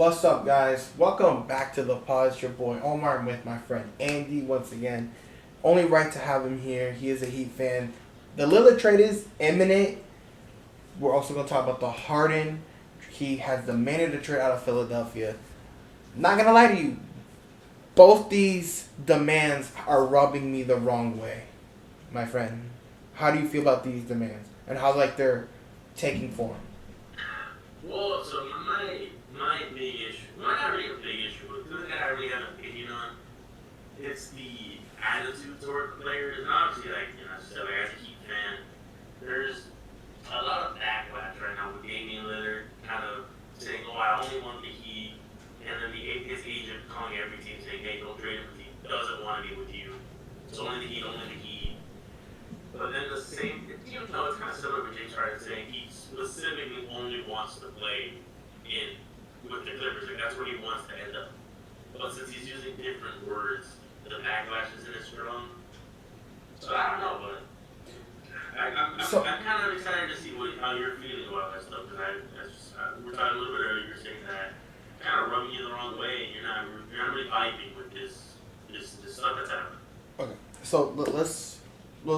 What's up, guys? Welcome back to the pod. It's your boy Omar. I'm with my friend Andy once again. Only right to have him here. He is a Heat fan. The Lillard trade is imminent. We're also going to talk about the Harden. He has demanded a trade out of Philadelphia. Not going to lie to you. Both these demands are rubbing me the wrong way, my friend. How do you feel about these demands? And how they're taking form? Well, so my big issue, well, not really a big issue, but the thing that I really have an opinion on, it's the attitude toward the players. And obviously, I said, as a Heat fan, there's a lot of backlash right now with Damian Lillard kind of saying, oh, I only want the Heat, and then his agent calling every team saying, hey, don't trade him because he doesn't want to be with you. It's only the Heat, only the Heat. But then the same, it's kind of similar with James Harden saying he specifically only wants to play with the Clippers. Like that's where he wants to end up. But since he's using different words, the backlash isn't as strong. So I don't know, but I'm kind of excited to see how you're feeling about that stuff. Because we're talking a little bit earlier, you're saying that kind of rubbing you the wrong way, and you're not really vibing with this stuff that's happening. Okay, so let's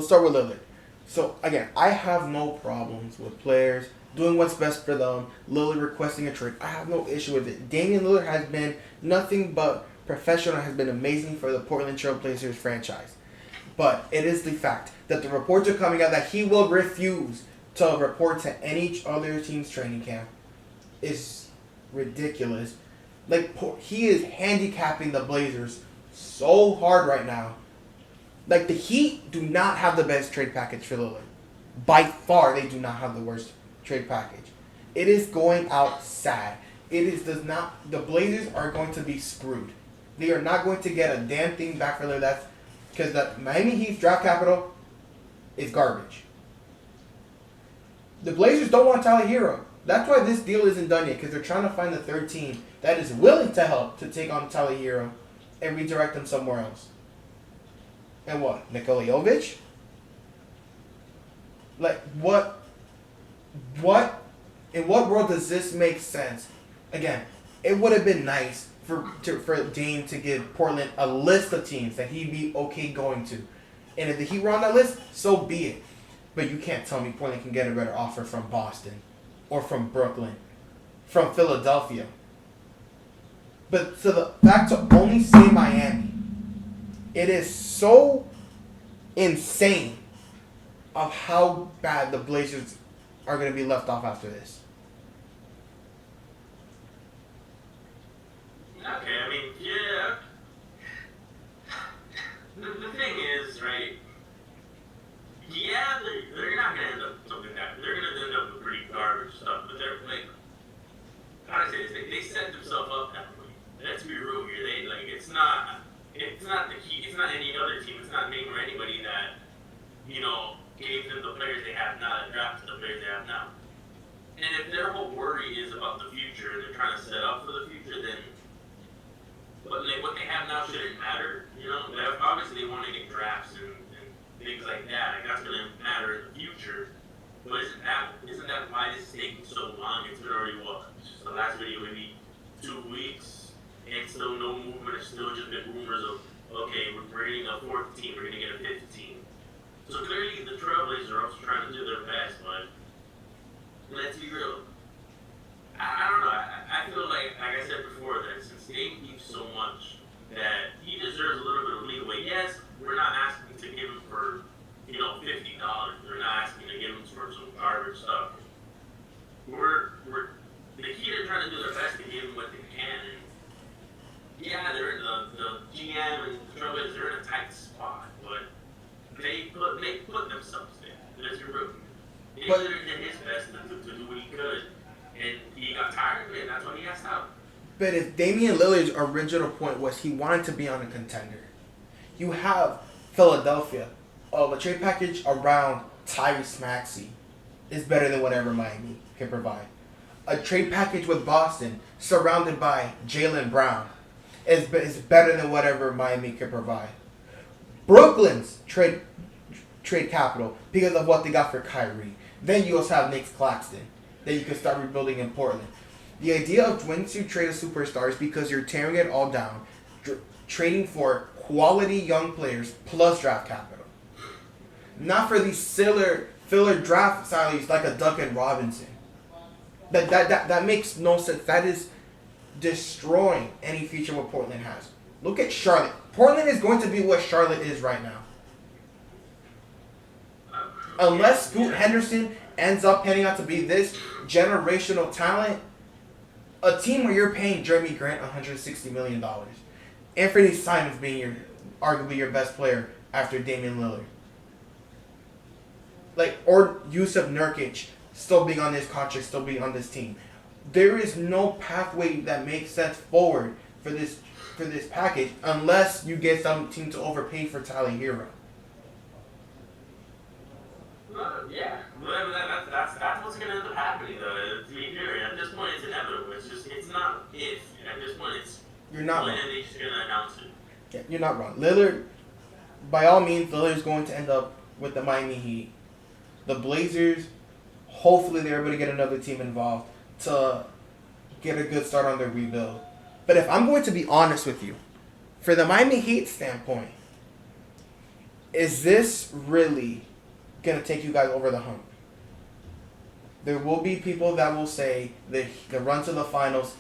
start with Lillard. So again, I have no problems with players doing what's best for them. Lillard requesting a trade, I have no issue with it. Damian Lillard has been nothing but professional, has been amazing for the Portland Trail Blazers franchise. But it is the fact that the reports are coming out that he will refuse to report to any other team's training camp. Is ridiculous. He is handicapping the Blazers so hard right now. The Heat do not have the best trade package for Lillard. By far, they do not have the worst trade package. It is going out sad. The Blazers are going to be screwed. They are not going to get a damn thing back for Lillard. That's because the Miami Heat's draft capital is garbage. The Blazers don't want Tyler Hero. That's why this deal isn't done yet, because they're trying to find the third team that is willing to help to take on Tyler Hero and redirect them somewhere else. And what? Nikola Jovic? What? In what world does this make sense? Again, it would have been nice for Dame to give Portland a list of teams that he'd be okay going to. And if the Heat were on that list, so be it. But you can't tell me Portland can get a better offer from Boston or from Brooklyn, from Philadelphia. But to the fact to only say Miami, it is so insane of how bad the Blazers are going to be left off after this. Okay, I mean, yeah. The thing is, right? Yeah, they're not going to end up something that they're going to end up with pretty garbage stuff. But they're how to say this? They set themselves up that way. Let's be real here. It's not the Heat. It's not any other team. It's not Name or anybody that gave them the players they have now, that drafted the players they have now. And if their whole worry is about the future and they're trying to set up for the future, then what they have now shouldn't matter. Obviously they want to get drafts and things like that. That's going to matter in the future. But isn't that why this is taking so long? It's been already the last video maybe 2 weeks, and still no movement. It's still just been rumors of, okay, we're getting a fourth team, we're going to get a fifth team. So clearly the Trailblazers are also trying to do their best, but let's be real. I don't know. I feel like I said before, that since Dame keeps so much, that he deserves a little bit of leeway. Yes, we're not asking to give him for, $50. We're not asking to give him for some garbage stuff. The Heat are trying to do their best to give him what they can. And yeah, they're in the GM and the Trailblazers, they're in a tight spot, but they put themselves there. Let's be real. He did his best to do what he could, and he got tired of it. That's why he asked out. But if Damian Lillard's original point was he wanted to be on a contender, you have Philadelphia. A trade package around Tyrese Maxey is better than whatever Miami can provide. A trade package with Boston surrounded by Jaylen Brown is better than whatever Miami can provide. Brooklyn's trade capital because of what they got for Kyrie. Then you also have Nick Claxton. Then you can start rebuilding in Portland. The idea of when to trade a superstar is because you're tearing it all down, trading for quality young players plus draft capital. Not for these filler draft salaries like a Duncan Robinson. That makes no sense. That is destroying any future what Portland has. Look at Charlotte. Portland is going to be what Charlotte is right now. Unless Scoot Henderson ends up panning out to be this generational talent, a team where you're paying Jeremy Grant $160 million. Anthony Simons being arguably your best player after Damian Lillard. Or Yusuf Nurkic still being on this contract, still being on this team. There is no pathway that makes sense forward for this package unless you get some team to overpay for Tyler Hero. Yeah, that's what's gonna end up happening though. To be fair, at this point it's inevitable. It's not if. At this point it's you're not when wrong. they're just gonna announce it. Yeah, you're not wrong. Lillard, by all means, Lillard's going to end up with the Miami Heat. The Blazers, hopefully they're able to get another team involved to get a good start on their rebuild. But if I'm going to be honest with you, for the Miami Heat standpoint, is this really going to take you guys over the hump? There will be people that will say the run to the finals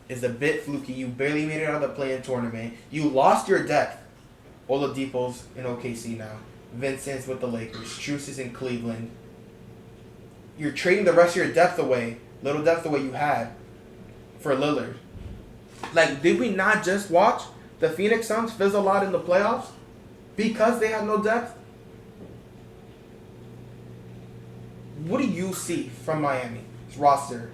is a bit fluky. You barely made it out of the play-in tournament. You lost your depth. Oladipo's in OKC now. Vincent's with the Lakers. Strus is in Cleveland. You're trading the rest of your depth away, little depth away you had, for Lillard. Did we not just watch the Phoenix Suns fizzle out in the playoffs because they had no depth? What do you see from Miami's roster?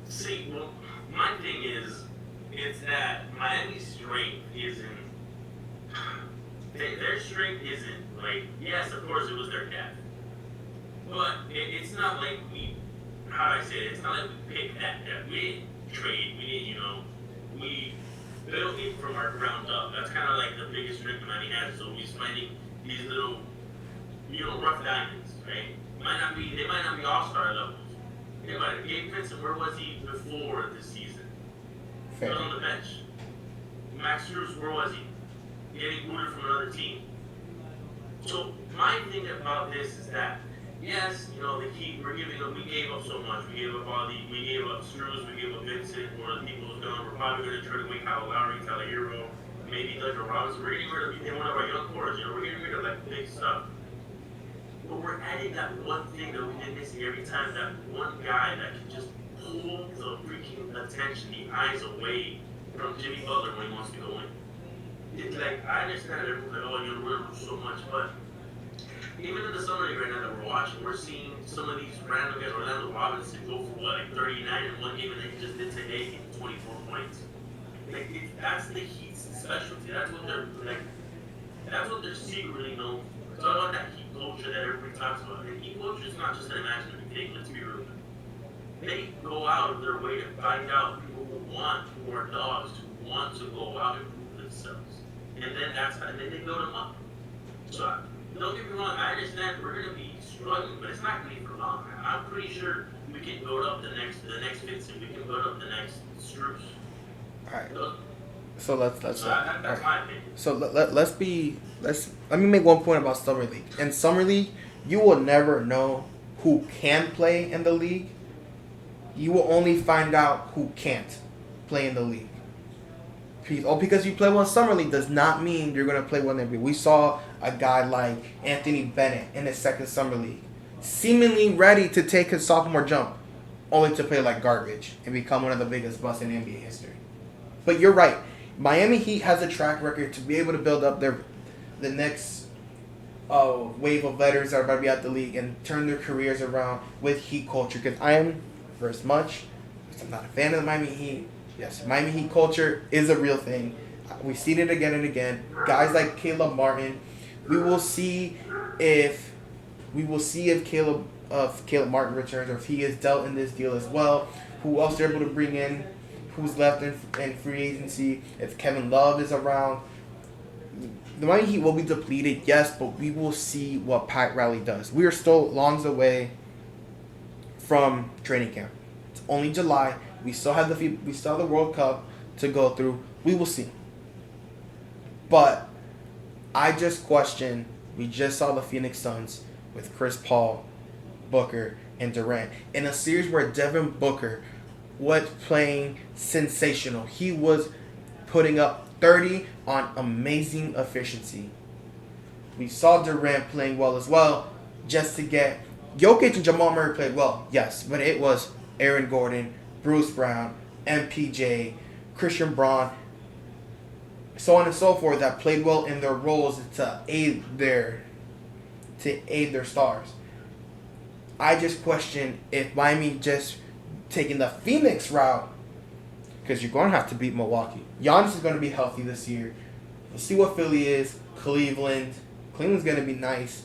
See, well, my thing is that Miami's strength isn't. Their strength isn't yes, of course it was their depth, but it's not like how do I say it? It's not like we picked that depth. We didn't trade. We built it from our ground up. That's kind of like the biggest strength Miami has. So he's finding these little, rough diamonds, right? They might not be all-star levels. Gabe Vincent, where was he before this season? Fair. He was on the bench. Max Strus, where was he? Getting booted from another team. So my thing about this is that yes, the Heat we gave up so much. We gave up Strus, we gave up Vincent, or the people who's gone. We're probably gonna try to win Kyle Lowry, Tyler Hero, maybe Duncan Robinson. We're getting rid of one of our young cores, we're getting rid of that big stuff. But we're adding that one thing that we've been missing every time, that one guy that can just pull the freaking attention, the eyes away from Jimmy Butler when he wants to go in. I understand that everyone's like, we're going to lose so much, but even in the summer league right now that we're watching, we're seeing some of these random guys, Orlando Robinson, go for 39 in one game, and then he just did today, getting 24 points. That's the Heat's specialty. That's what they're secretly known for. It's all about that Heat culture that everybody talks about. And Heat culture is not just an imaginary thing, let's be real. They go out of their way to find out people who are dogs, who want to go out and prove themselves. And then they build them up. So don't get me wrong, I understand we're going to be struggling, but it's not going to be for long. I'm pretty sure we can build up the next Vincent, we can build up the next Strus. Alright. So let's that's right. my opinion. So let me make one point about Summer League. In Summer League, you will never know who can play in the league. You will only find out who can't play in the league. Because you play one Summer League does not mean you're going to play one every. We saw a guy like Anthony Bennett in his second Summer League, seemingly ready to take his sophomore jump, only to play like garbage and become one of the biggest busts in NBA history. But you're right. Miami Heat has a track record to be able to build up the next wave of veterans that are about to be out the league and turn their careers around with Heat culture. Because I am, for as much as I'm not a fan of the Miami Heat, yes, Miami Heat culture is a real thing. We've seen it again and again. Guys like Caleb Martin. We will see if Caleb Martin returns, or if he is dealt in this deal as well. Who else they're able to bring in? Who's left in free agency? If Kevin Love is around, the Miami Heat will be depleted, yes, but we will see what Pat Riley does. We are still long away from training camp. It's only July. We still have the World Cup to go through. We will see. But I just question. We just saw the Phoenix Suns with Chris Paul, Booker, and Durant in a series where Devin Booker was playing sensational. He was putting up 30 on amazing efficiency. We saw Durant playing well as well, just to get Jokic and Jamal Murray played well, yes, but it was Aaron Gordon, Bruce Brown, MPJ, Christian Braun, so on and so forth that played well in their roles to aid their stars. I just question if Miami just taking the Phoenix route, because you're going to have to beat Milwaukee. Giannis is going to be healthy this year. We'll see what Philly is. Cleveland's going to be nice.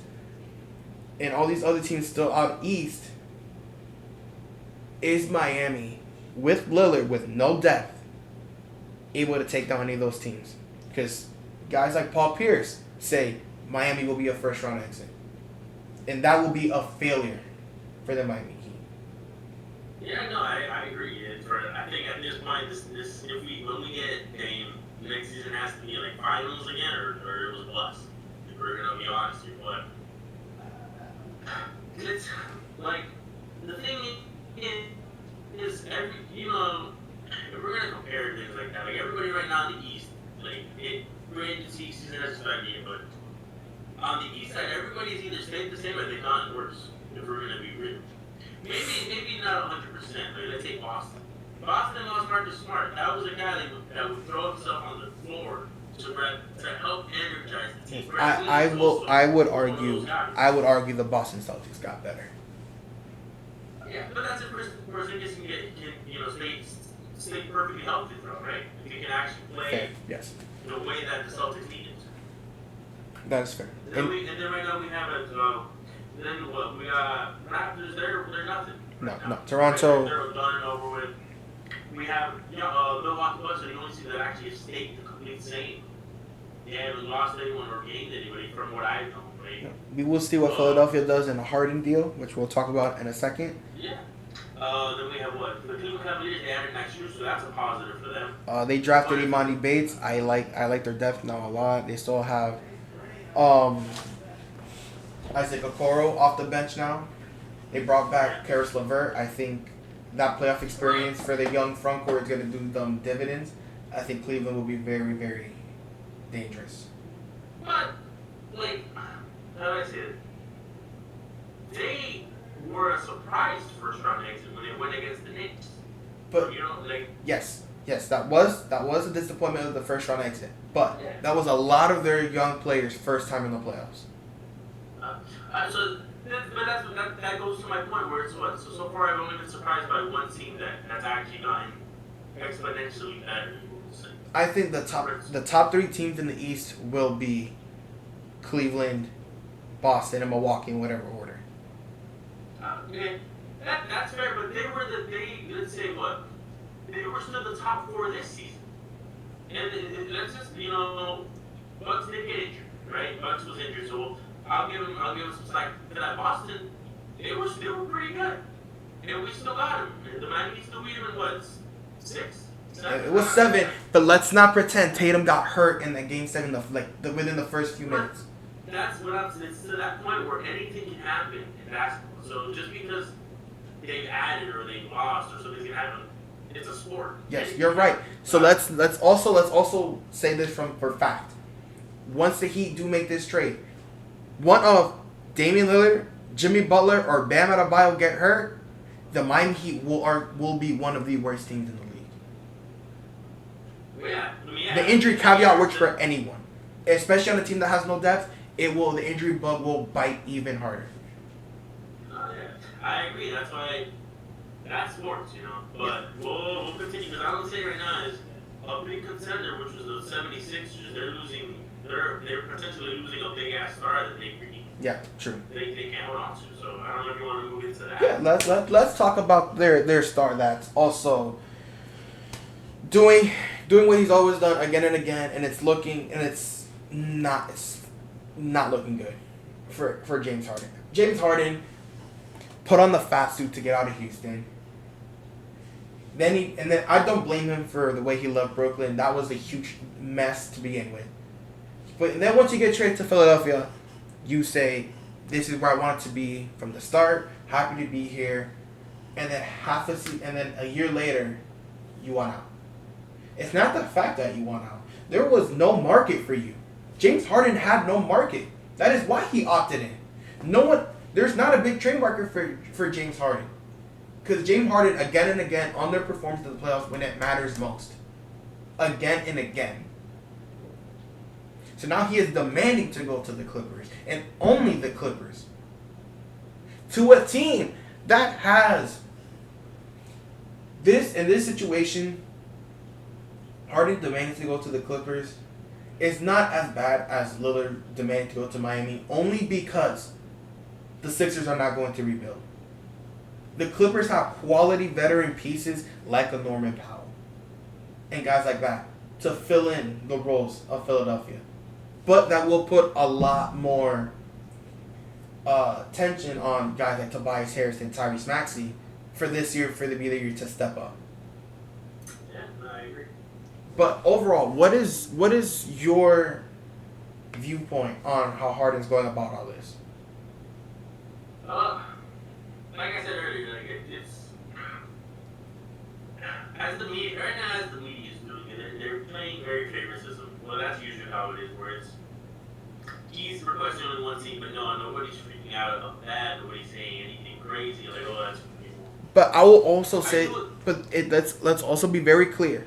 And all these other teams still out east. Is Miami, with Lillard, with no depth, able to take down any of those teams? Because guys like Paul Pierce say Miami will be a first-round exit. And that will be a failure for the Miami Heat. Yeah, no, I agree. I think at this point, when we get Dame, next season has to be like finals again, or it was a bust. If we're gonna be honest here, but it's like the thing is if we're gonna compare things like that, like everybody right now in the East, like granted the season has started, but on the East side, everybody's either stayed the same or they've gotten worse. If we're gonna be real. Maybe not 100%. Like, let's take Boston. Boston lost Marcus Smart. That was a guy that would throw himself on the floor to help energize the team. I would argue the Boston Celtics got better. Yeah, but that's a person can stay perfectly healthy though, right? If you can actually play yes. the way that the Celtics need it. That is fair. And then right now we have then what? We got Raptors. They're nothing. No. Toronto. They're done and over with. We have Milwaukee Bucks, and you only see that actually have stayed the complete same. They haven't lost anyone or gained anybody from what I know. Right? No. We will see what Philadelphia does in a Harden deal, which we'll talk about in a second. Yeah. Then we have what? The Cleveland Cavaliers. They added next year, so that's a positive for them. They drafted Imani Bates. I like their depth now a lot. They still have Isaac Okoro off the bench now. They brought back Karis LeVert. I think that playoff experience for the young front court is going to do them dividends. I think Cleveland will be very, very dangerous. But, how do I say it? They were a surprise first-round exit when they went against the Knicks. But yes, that was a disappointment of the first-round exit. But that was a lot of their young players' first time in the playoffs. That goes to my point where it's what? So far I've only been surprised by one team that's actually gotten exponentially better. I think the top three teams in the East will be Cleveland, Boston, and Milwaukee in whatever order. Okay, that's fair, but let's say what? They were still the top four this season. And that's just, Bucks did get injured, right? Bucks was injured, so I'll give him some slack. To that Boston, they were pretty good, and we still got him. The Miami still beat him in what, 6, 7? It was 7, but let's not pretend Tatum got hurt in that game 7, within the first few minutes. That's what I'm saying. It's to that point where anything can happen in basketball. So just because they've added or they've lost or something's gonna happen, it's a sport. Yes, you're right. So let's also say this for fact. Once the Heat do make this trade, one of Damian Lillard, Jimmy Butler, or Bam Adebayo get hurt, the Miami Heat will be one of the worst teams in the league. Yeah. The injury caveat works for anyone, especially on a team that has no depth. The injury bug will bite even harder. Oh yeah, I agree. That's why that's sports, But we'll continue because I would say right now is a big contender, which was the 76ers. They're potentially losing a big ass star that they need. Yeah, true. They can't hold on to. So I don't know if you want to move into that. Yeah, let's talk about their star that's also doing what he's always done again and again, and it's not looking good for James Harden. James Harden put on the fat suit to get out of Houston. Then I don't blame him for the way he left Brooklyn. That was a huge mess to begin with. But then once you get traded to Philadelphia, you say, "This is where I want it to be from the start. Happy to be here." And then and then a year later, you want out. It's not the fact that you want out. There was no market for you. James Harden had no market. That is why he opted in. No one. There's not a big trade market for James Harden. Because James Harden, again and again, underperforms in the playoffs when it matters most. Again and again. So now he is demanding to go to the Clippers. And only the Clippers. To a team that has in this situation, Harden demanding to go to the Clippers is not as bad as Lillard demanding to go to Miami, only because the Sixers are not going to rebuild. The Clippers have quality veteran pieces like a Norman Powell and guys like that to fill in the roles of Philadelphia. But that will put a lot more tension on guys like Tobias Harris and Tyrese Maxey for this year, for the year to step up. Yeah, no, I agree. But overall, what is your viewpoint on how Harden's going about all this? Like I said earlier, like it's as the media right now, as the media is doing it, they're playing very favoritism. Well, that's usually how it is, where it's he's requesting only one team, but nobody's freaking out about that. Nobody's saying anything crazy like, oh, that's. But I will also say, let's also be very clear.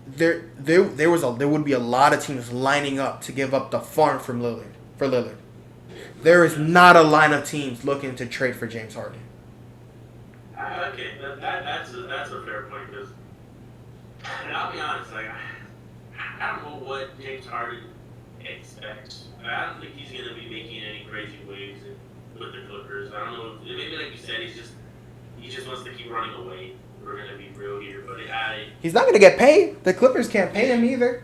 There would be a lot of teams lining up to give up the farm for Lillard. There is not a line of teams looking to trade for James Harden. Okay, that's a fair point, because I'll be honest, like I don't know what James Harden expects. I don't think he's gonna be making any crazy waves with the Clippers. I don't know. Maybe like you said, he just wants to keep running away. We're gonna be real here, but he's not gonna get paid. The Clippers can't pay him either.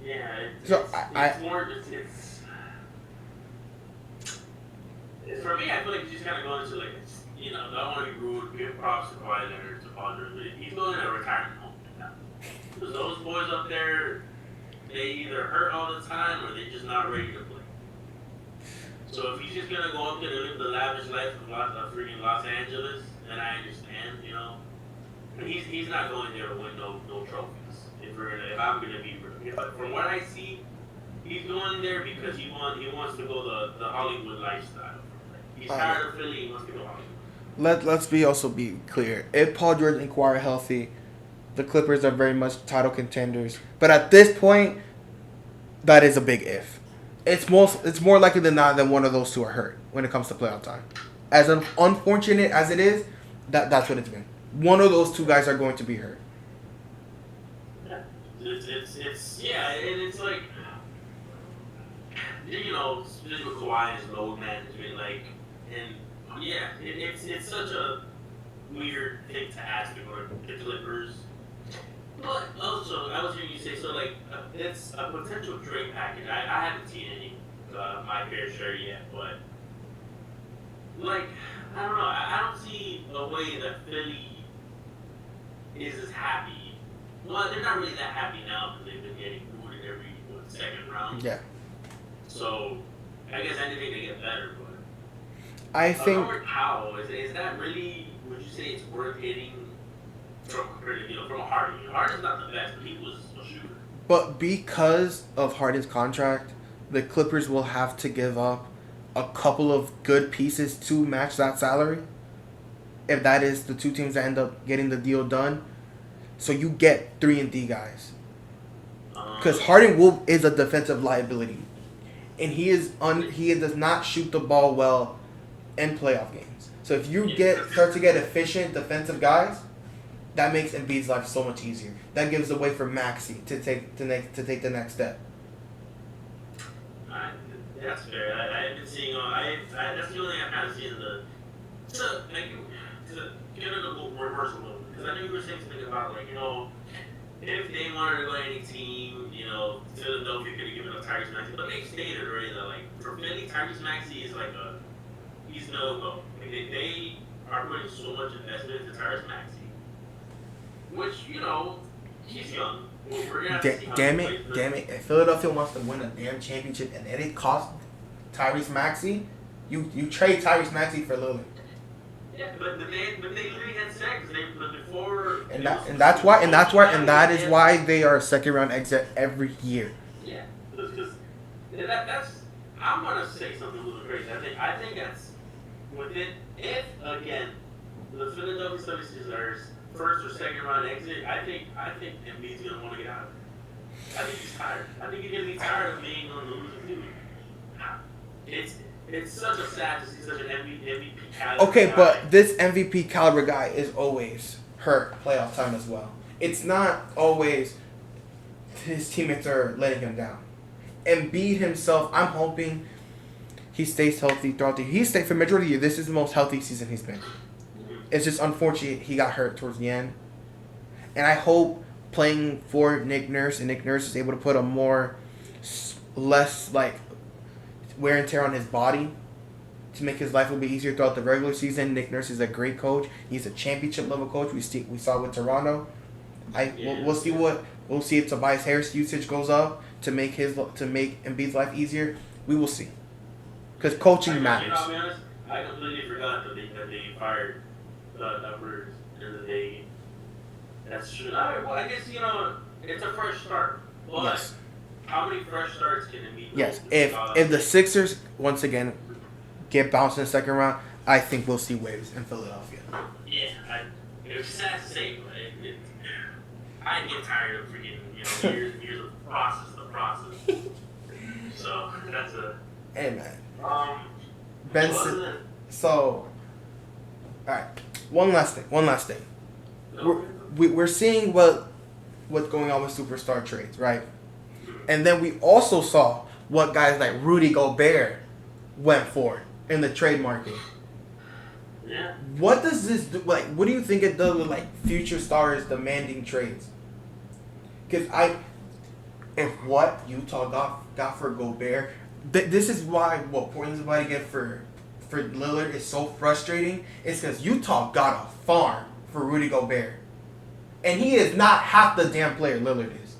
Yeah, it's more. For me, I feel like he's just kind of going to like, I don't want to be rude. Give props to Kawhi Leonard, to Paul George, but he's going to a retirement home now. Because those boys up there, they either hurt all the time or they're just not ready to play. So if he's just gonna go up there and live the lavish life of freaking Los Angeles, then I understand, But he's not going there to win no trophies. If I'm gonna be real, but from what I see, he's going there because he wants to go the Hollywood lifestyle. He's tired of Philly. He wants to go Hollywood. Let's also be clear. If Paul George and Kawhi are healthy, the Clippers are very much title contenders. But at this point, that is a big if. It's more likely than not that one of those two are hurt when it comes to playoff time. As unfortunate as it is, that's what it's been. One of those two guys are going to be hurt. Yeah, and it's like, especially with Kawhi and his load management, like, and yeah, it's such a weird thing to ask to go to the Clippers. But also, I was hearing you say, so like, it's a potential trade package. I haven't seen any my fair share yet, but like, I don't know. I don't see a way that Philly is as happy. Well, they're not really that happy now because they've been getting booed in every second round. Yeah. So I guess anything to get better, but I think Norman Powell, is that really? Would you say it's worth hitting from a Harden? Harden's not the best, but he was a shooter. But because of Harden's contract, the Clippers will have to give up a couple of good pieces to match that salary. If that is the two teams that end up getting the deal done, so you get 3-and-D guys. Because Harden is a defensive liability, and he does not shoot the ball well in playoff games. So if you start to get efficient defensive guys, that makes Embiid's life so much easier. That gives the way for Maxey to take the next step. That's fair. I've been seeing that's the only thing I've kind of seen to get a little reverse a little bit. Because I know you were saying something about, like, if they wanted to go to any team, Philadelphia could have given up Tyrese Maxey. But they stated already that, like, for Philly, Tyrese Maxey is like he's no go. Like, they are putting so much investment into Tyrese Maxey, which, he's young. We're gonna have to see how Damn he it, plays. damn it. If Philadelphia wants to win a damn championship and it costs Tyrese Maxey, you trade Tyrese Maxey for Lillard. Yeah, but they literally had sex. But before. That is why they are a second round exit every year. Yeah, because that's. I'm gonna say something a little crazy. I think that's within. If again, the Philadelphia 76ers first or second round exit, I think Embiid's gonna want to get out of it. I think he's tired. I think he's gonna be tired of being on the losing team. It's such a sad to see such an MVP caliber. Okay, guy. but this MVP caliber guy is always hurt playoff time as well. It's not always his teammates are letting him down. Embiid himself, I'm hoping he stays healthy throughout the year. He stayed for the majority of the year. This is the most healthy season he's been. It's just unfortunate he got hurt towards the end. And I hope playing for Nick Nurse and Nick Nurse is able to put a less wear and tear on his body to make his life a little bit easier throughout the regular season. Nick Nurse is a great coach. He's a championship level coach. We saw with Toronto. We'll see if Tobias Harris usage goes up to make Embiid's life easier. We will see. Because coaching matters. I'll be honest, I completely forgot that they fired Edwards and that they. That's true. Well, I guess it's a fresh start. But Yes. how many fresh starts can Embiid? Yes. If the Sixers once again get bounced in the second round, I think we'll see waves in Philadelphia. Yeah, it's sad to say, but I get tired of freaking years and years of the process. So that's a. Hey man. Benson. So, all right. One last thing. We're seeing what's going on with superstar trades, right? And then we also saw what guys like Rudy Gobert went for in the trade market. Yeah. What does this do? What do you think it does with future stars demanding trades? Because if what Utah got for Gobert, this is why what Portland's about to get for Lillard is so frustrating. It's because Utah got a farm for Rudy Gobert, and he is not half the damn player Lillard is.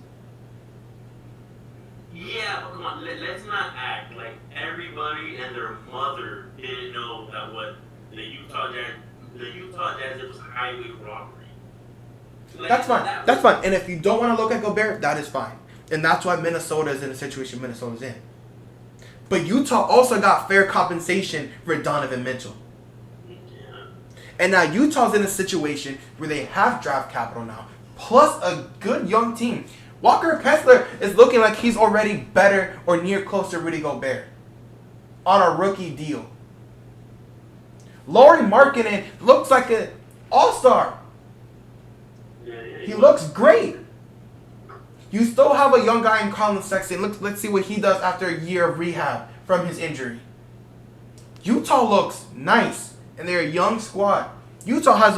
Yeah, but come on, let's not act like everybody and their mother didn't know that what the Utah Jazz did was highway robbery. That's fine. And if you don't want to look at Gobert, that is fine. And that's why Minnesota is in the situation Minnesota's in. But Utah also got fair compensation for Donovan Mitchell. Yeah. And now Utah's in a situation where they have draft capital now, plus a good young team. Walker Kessler is looking like he's already better or near close to Rudy Gobert on a rookie deal. Lauri Markkanen looks like an all-star. He looks great. You still have a young guy in Colin Sexton. Let's see what he does after a year of rehab from his injury. Utah looks nice, and they're a young squad. Utah has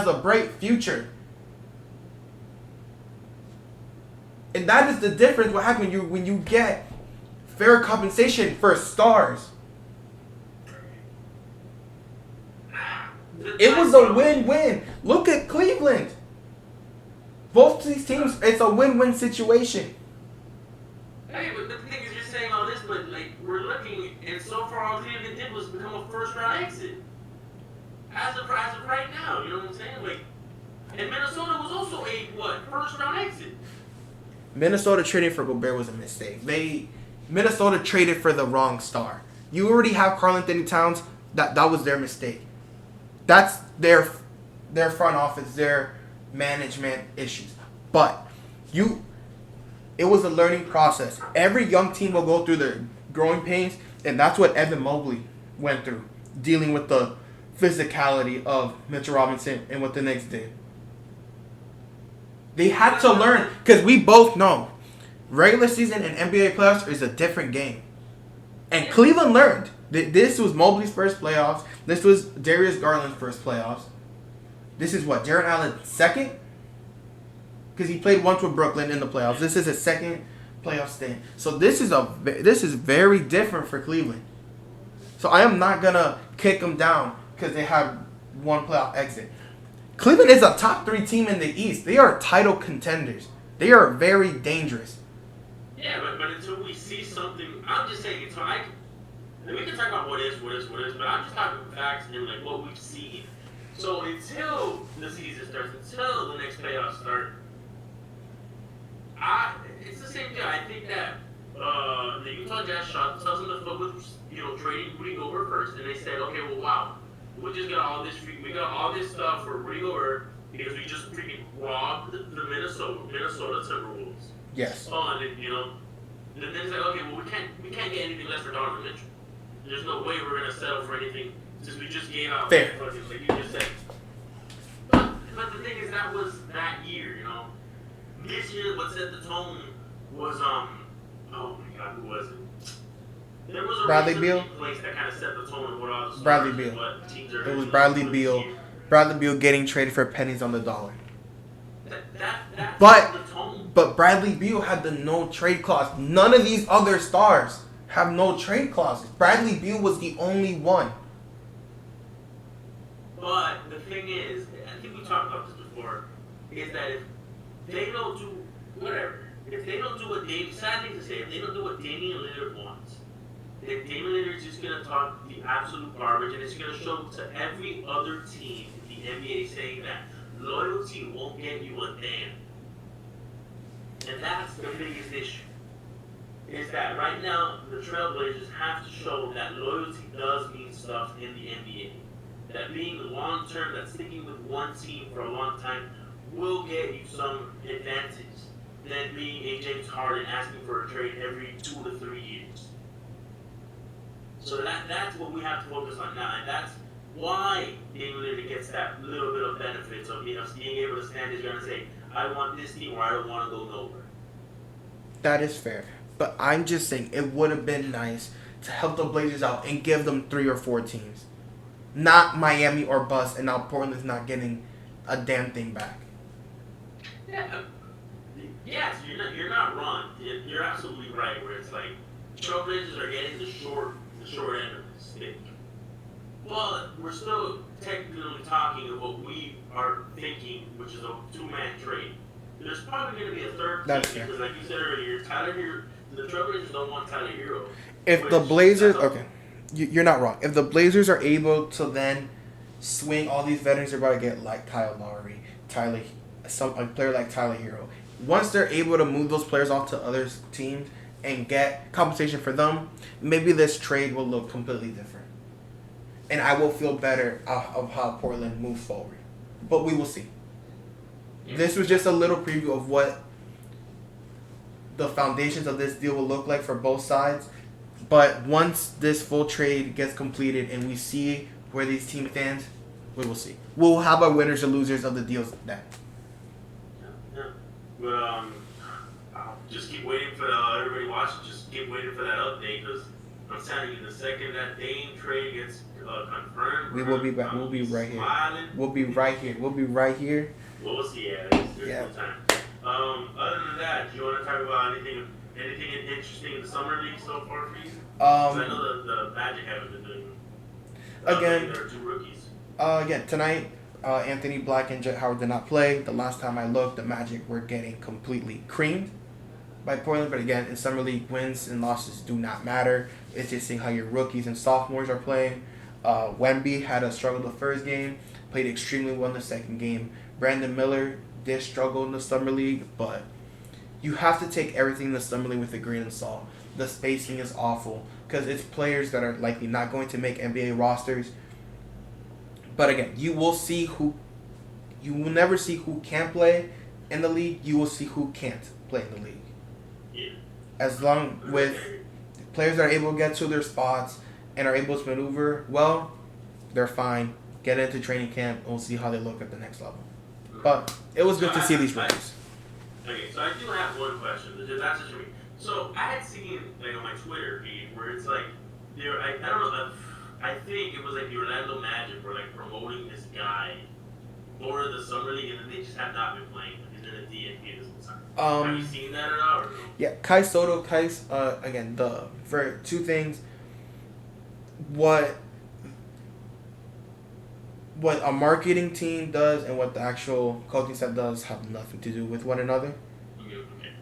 a bright future. And that is the difference what happens when you get fair compensation for stars. It was a win-win. Look at Cleveland. Both these teams, it's a win-win situation. Hey, but the thing is, you're saying all this, but we're looking, and so far all Cleveland did was become a first-round exit. As of right now, you know what I'm saying? And Minnesota was also a first-round exit. Minnesota trading for Gobert was a mistake. Minnesota traded for the wrong star. You already have Karl-Anthony Towns. That was their mistake. That's their front office, their management issues. But it was a learning process. Every young team will go through their growing pains, and that's what Evan Mobley went through, dealing with the physicality of Mitchell Robinson and what the Knicks did. They had to learn, because we both know regular season and NBA playoffs is a different game. And Cleveland learned. This was Mobley's first playoffs. This was Darius Garland's first playoffs. This is what, Jarrett Allen's second? Because he played once with Brooklyn in the playoffs. This is his second playoff stint. So this is very different for Cleveland. So I am not going to kick them down because they have one playoff exit. Cleveland is a top 3 team in the East. They are title contenders. They are very dangerous. Yeah, but until we see something, I'm just saying, until and we can talk about what is, but I'm just talking facts and like what we've seen. So until the season starts, until the next playoffs start, it's the same thing. I think that the Utah Jazz shot themselves in the foot with trading Rudy Gobert first, and they said, okay, well, wow, we just got all this stuff for Rudy Gobert because we just freaking robbed the Minnesota Timberwolves. Yes. And then it's like, okay, well, we can't get anything less for Donovan Mitchell. There's no way we're gonna settle for anything since we just gave out. Fair. Like you just said. But the thing is, that was that year, This year, what set the tone was oh my God, who was it? There was a Bradley Beal place that kind of set the tone of what all the stars, Bradley Beal. What teams are It was Bradley Beal. Bradley Beal getting traded for pennies on the dollar. That But set the tone. But Bradley Beal had the no trade clause. None of these other stars have no trade clauses. Bradley Beal was the only one. But the thing is, I think we talked about this before, is that if they don't do whatever, if they don't do what sad thing to say, if they don't do what Damian Lillard wants, then Damian Lillard is just gonna talk the absolute garbage, and it's gonna show to every other team in the NBA saying that loyalty won't get you a damn. And that's the biggest issue. Is that right now the Trailblazers have to show that loyalty does mean stuff in the NBA. That being long term, that sticking with one team for a long time will get you some advantage than being a James Harden asking for a trade every 2 to 3 years. So that's what we have to focus on now, and that's why Damian Lillard gets that little bit of benefits of being able to stand his ground and say, I want this team or I don't want to go nowhere. That is fair. But I'm just saying it would have been nice to help the Blazers out and give them 3 or 4 teams. Not Miami or bust, and now Portland's not getting a damn thing back. Yeah. Yes, you're not wrong. You're absolutely right. Where it's like Trailblazers are getting the short end of the stick. But we're still technically talking of what we are thinking, which is a 2-man trade. There's probably going to be a third team because, like you said earlier, Tyler Hero. The Trailblazers don't want Tyler Hero. If the Blazers, okay, you're not wrong. If the Blazers are able to then swing all these veterans they're about to get, like Kyle Lowry, a player like Tyler Hero, once they're able to move those players off to other teams and get compensation for them, maybe this trade will look completely different. And I will feel better of how Portland moves forward. But we will see. Yeah. This was just a little preview of what the foundations of this deal will look like for both sides. But once this full trade gets completed and we see where these teams stand, we will see. We'll have our winners and losers of the deals then. Yeah. But I'll just keep waiting for everybody watching. Just keep waiting for that update because I'm telling you, the second that Dame trade gets confirmed, we will be back. We'll be right smiling. Here. We'll be right here. We'll be right here. We'll see. There's no time. Other than that, do you want to talk about anything interesting in the summer league so far for you? I know the Magic haven't been doing. Again, there are 2 rookies. Again tonight, Anthony Black and Jet Howard did not play. The last time I looked, the Magic were getting completely creamed by Portland. But again, in summer league, wins and losses do not matter. It's just seeing how your rookies and sophomores are playing. Wemby had a struggle the first game, played extremely well in the second game. Brandon Miller did struggle in the summer league, but you have to take everything in the summer league with a grain of salt. The spacing is awful because it's players that are likely not going to make NBA rosters. But again, you will never see who can play in the league. You will see who can't play in the league. Yeah. As long with players that are able to get to their spots and are able to maneuver well, they're fine. Get into training camp and we'll see how they look at the next level. But it was good to see these rookies. Okay, so I do have one question. That's just me. So I had seen on my Twitter feed where it's like I don't know. I think it was like the Orlando Magic were promoting this guy for the summer league, and then they just have not been playing. He's in the DNP this whole time. Have you seen that at all? Or no? Yeah, Kai Soto. Again, for 2 things. What what a marketing team does and what the actual coaching staff does have nothing to do with one another. Okay.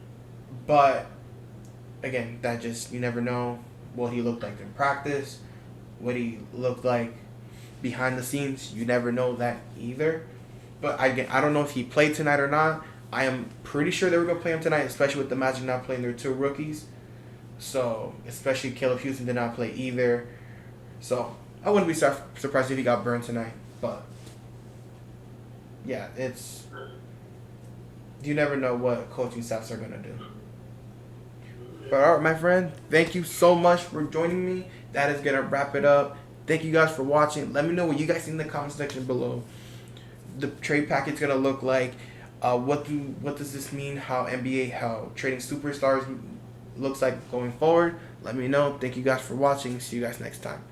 But again, that just, you never know what he looked like in practice, what he looked like behind the scenes. You never know that either. But I don't know if he played tonight or not. I am pretty sure they were gonna play him tonight, especially with the Magic not playing their 2 rookies. So especially Caleb Houston did not play either. So I wouldn't be surprised if he got burned tonight. But yeah, it's, you never know what coaching staffs are gonna do. But all right, my friend, thank you so much for joining me. That is gonna wrap it up. Thank you guys for watching. Let me know what you guys think in the comment section below. The trade package gonna look like. What does this mean? How trading superstars looks like going forward? Let me know. Thank you guys for watching. See you guys next time.